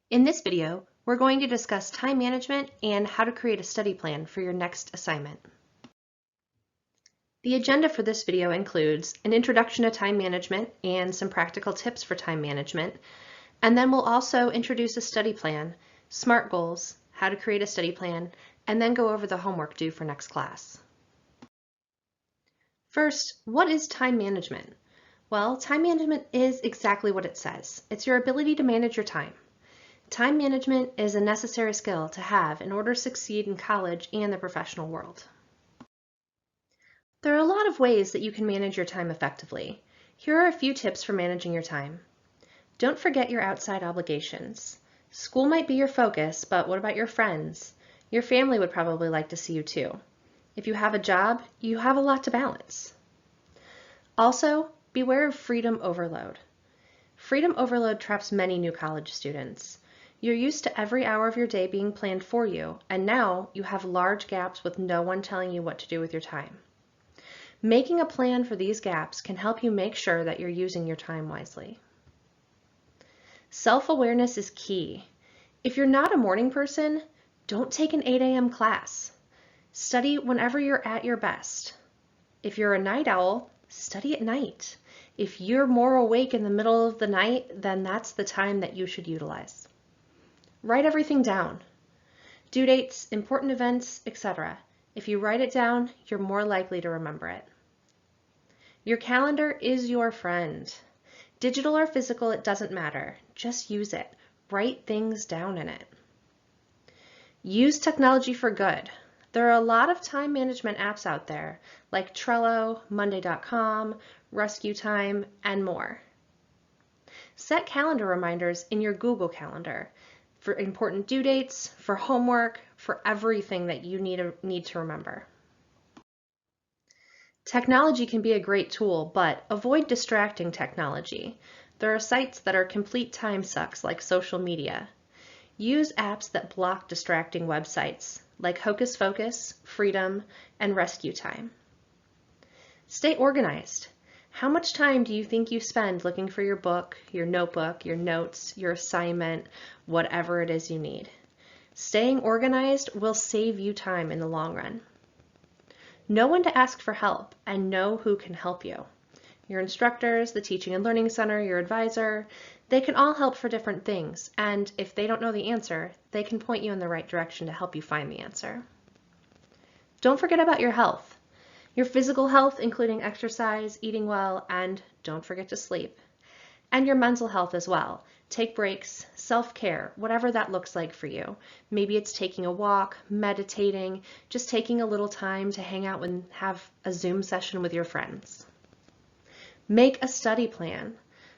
In this video, we're going to discuss time management and how to create a study plan for your next assignment. The agenda for this video includes an introduction to time management and some practical tips for time management, and then we'll also introduce a study plan, SMART goals, how to create a study plan, and then go over the homework due for next class. First, what is time management? Well, time management is exactly what it says. It's your ability to manage your time. Time management is a necessary skill to have in order to succeed in college and the professional world. There are a lot of ways that you can manage your time effectively. Here are a few tips for managing your time. Don't forget your outside obligations. School might be your focus, but what about your friends? Your family would probably like to see you too. If you have a job, you have a lot to balance. Also, beware of freedom overload. Freedom overload traps many new college students. You're used to every hour of your day being planned for you, and now you have large gaps with no one telling you what to do with your time. Making a plan for these gaps can help you make sure that you're using your time wisely. Self-awareness is key. If you're not a morning person, don't take an 8 a.m. class. Study whenever you're at your best. If you're a night owl, study at night. If you're more awake in the middle of the night, then that's the time that you should utilize. Write everything down. Due dates, important events, etc. If you write it down, you're more likely to remember it. Your calendar is your friend. Digital or physical, it doesn't matter. Just use it. Write things down in it. Use technology for good. There are a lot of time management apps out there, like Trello, Monday.com, Rescue Time, and more. Set calendar reminders in your Google Calendar for important due dates, for homework, for everything that you need to remember. Technology can be a great tool, but avoid distracting technology. There are sites that are complete time sucks like social media. Use apps that block distracting websites like Hocus Focus, Freedom, and Rescue Time. Stay organized. How much time do you think you spend looking for your book, your notebook, your notes, your assignment, whatever it is you need? Staying organized will save you time in the long run. Know when to ask for help and know who can help you. Your instructors, the Teaching and Learning Center, your advisor, they can all help for different things, and if they don't know the answer, they can point you in the right direction to help you find the answer. Don't forget about your health. Your physical health, including exercise, eating well, and don't forget to sleep. And your mental health as well. Take breaks, self-care, whatever that looks like for you. Maybe it's taking a walk, meditating, just taking a little time to hang out and have a Zoom session with your friends. Make a study plan.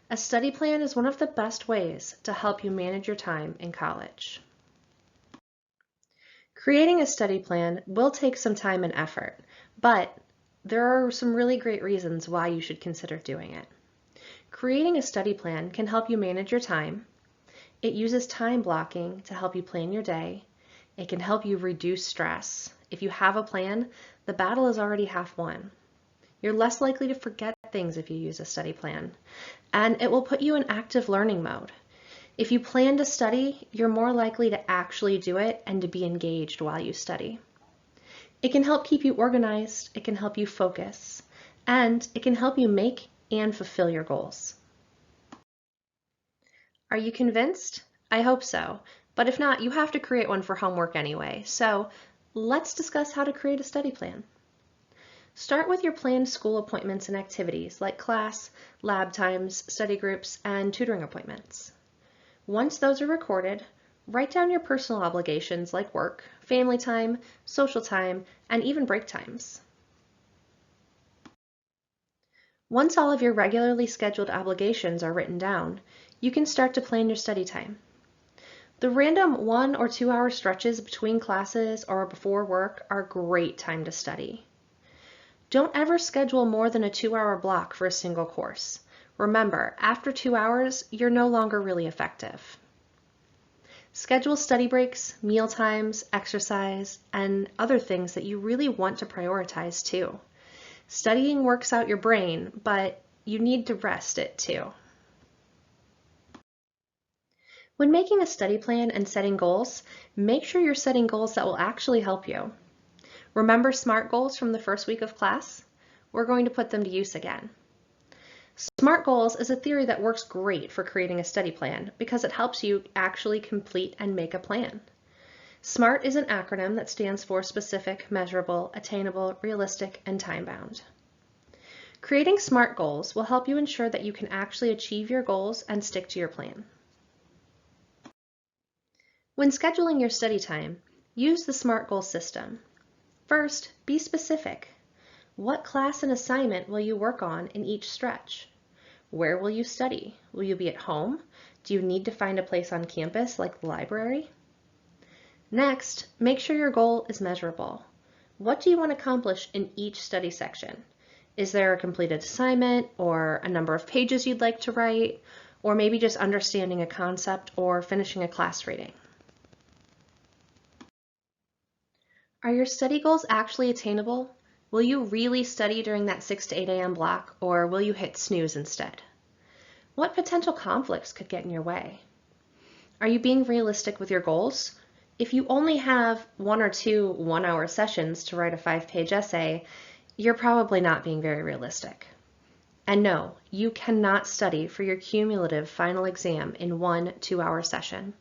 A study plan is one of the best ways to help you manage your time in college. Creating a study plan will take some time and effort, but there are some really great reasons why you should consider doing it. Creating a study plan can help you manage your time. It uses time blocking to help you plan your day. It can help you reduce stress. If you have a plan, the battle is already half won. You're less likely to forget things if you use a study plan, and it will put you in active learning mode. If you plan to study, you're more likely to actually do it and to be engaged while you study. It can help keep you organized, it can help you focus, and it can help you make and fulfill your goals. Are you convinced? I hope so, but if not, you have to create one for homework anyway, so let's discuss how to create a study plan. Start with your planned school appointments and activities like class, lab times, study groups, and tutoring appointments. Once those are recorded, write down your personal obligations like work, family time, social time, and even break times. Once all of your regularly scheduled obligations are written down, you can start to plan your study time. The random 1 or 2 hour stretches between classes or before work are a great time to study. Don't ever schedule more than a 2-hour block for a single course. Remember, after 2 hours, you're no longer really effective. Schedule study breaks, meal times, exercise, and other things that you really want to prioritize too. Studying works out your brain, but you need to rest it too. When making a study plan and setting goals, make sure you're setting goals that will actually help you. Remember SMART goals from the first week of class? We're going to put them to use again. SMART goals is a theory that works great for creating a study plan because it helps you actually complete and make a plan. SMART is an acronym that stands for specific, measurable, attainable, realistic, and time-bound. Creating SMART goals will help you ensure that you can actually achieve your goals and stick to your plan. When scheduling your study time, use the SMART goal system. First, be specific. What class and assignment will you work on in each stretch? Where will you study? Will you be at home? Do you need to find a place on campus like the library? Next, make sure your goal is measurable. What do you want to accomplish in each study section? Is there a completed assignment or a number of pages you'd like to write, or maybe just understanding a concept or finishing a class reading? Are your study goals actually attainable? Will you really study during that 6 to 8 a.m. block, or will you hit snooze instead? What potential conflicts could get in your way? Are you being realistic with your goals? If you only have 1 or 2 one-hour sessions to write a 5-page essay, you're probably not being very realistic. And no, you cannot study for your cumulative final exam in 1 2-hour session.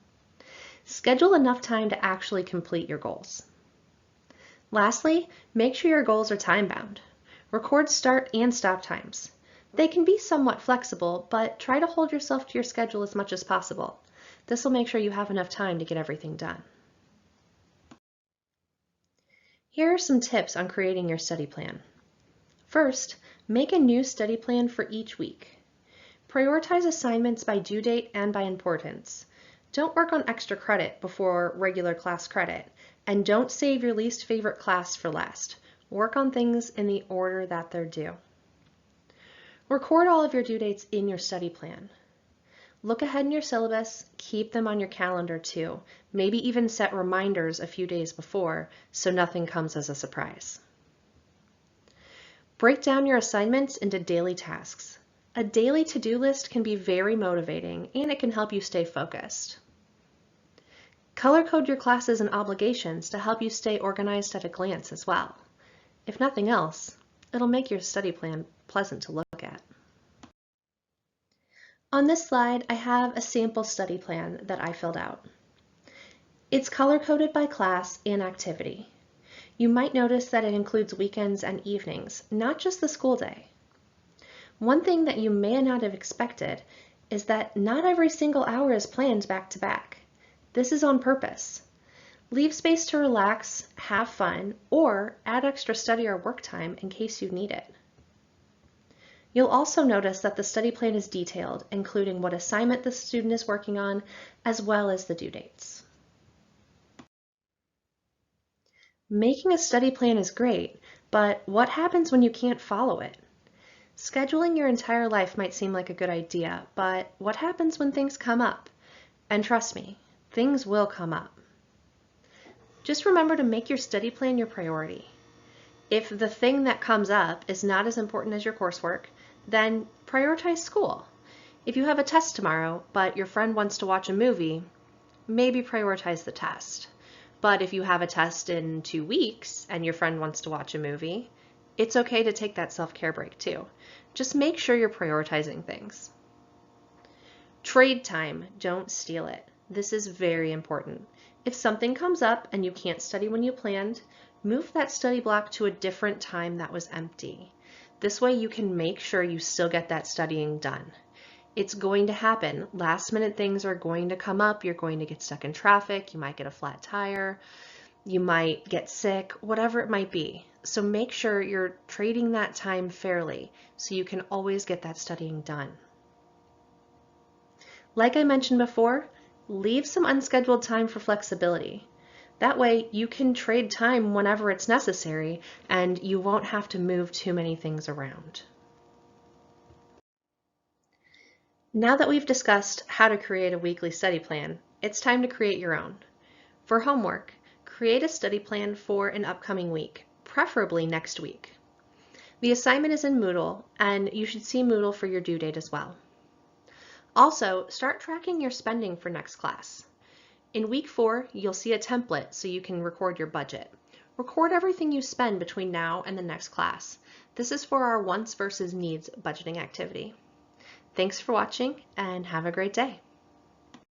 Schedule enough time to actually complete your goals. Lastly, make sure your goals are time-bound. Record start and stop times. They can be somewhat flexible, but try to hold yourself to your schedule as much as possible. This will make sure you have enough time to get everything done. Here are some tips on creating your study plan. First, make a new study plan for each week. Prioritize assignments by due date and by importance. Don't work on extra credit before regular class credit, and don't save your least favorite class for last. Work on things in the order that they're due. Record all of your due dates in your study plan. Look ahead in your syllabus, keep them on your calendar too. Maybe even set reminders a few days before so nothing comes as a surprise. Break down your assignments into daily tasks. A daily to-do list can be very motivating and it can help you stay focused. Color code your classes and obligations to help you stay organized at a glance as well. If nothing else, it'll make your study plan pleasant to look at. On this slide, I have a sample study plan that I filled out. It's color-coded by class and activity. You might notice that it includes weekends and evenings, not just the school day. One thing that you may not have expected is that not every single hour is planned back to back. This is on purpose. Leave space to relax, have fun, or add extra study or work time in case you need it. You'll also notice that the study plan is detailed, including what assignment the student is working on, as well as the due dates. Making a study plan is great, but what happens when you can't follow it? Scheduling your entire life might seem like a good idea, but what happens when things come up? And trust me, things will come up. Just remember to make your study plan your priority. If the thing that comes up is not as important as your coursework, then prioritize school. If you have a test tomorrow, but your friend wants to watch a movie, maybe prioritize the test. But if you have a test in 2 weeks and your friend wants to watch a movie, it's okay to take that self-care break too. Just make sure you're prioritizing things. Trade time, don't steal it. This is very important. If something comes up and you can't study when you planned, move that study block to a different time that was empty. This way you can make sure you still get that studying done. It's going to happen. Last minute things are going to come up. You're going to get stuck in traffic. You might get a flat tire. You might get sick, whatever it might be. So make sure you're trading that time fairly so you can always get that studying done. Like I mentioned before, leave some unscheduled time for flexibility. That way you can trade time whenever it's necessary and you won't have to move too many things around. Now that we've discussed how to create a weekly study plan, it's time to create your own. For homework, create a study plan for an upcoming week, preferably next week. The assignment is in Moodle, and you should see Moodle for your due date as well. Also, start tracking your spending for next class. In week 4, you'll see a template so you can record your budget. Record everything you spend between now and the next class. This is for our wants versus needs budgeting activity. Thanks for watching and have a great day.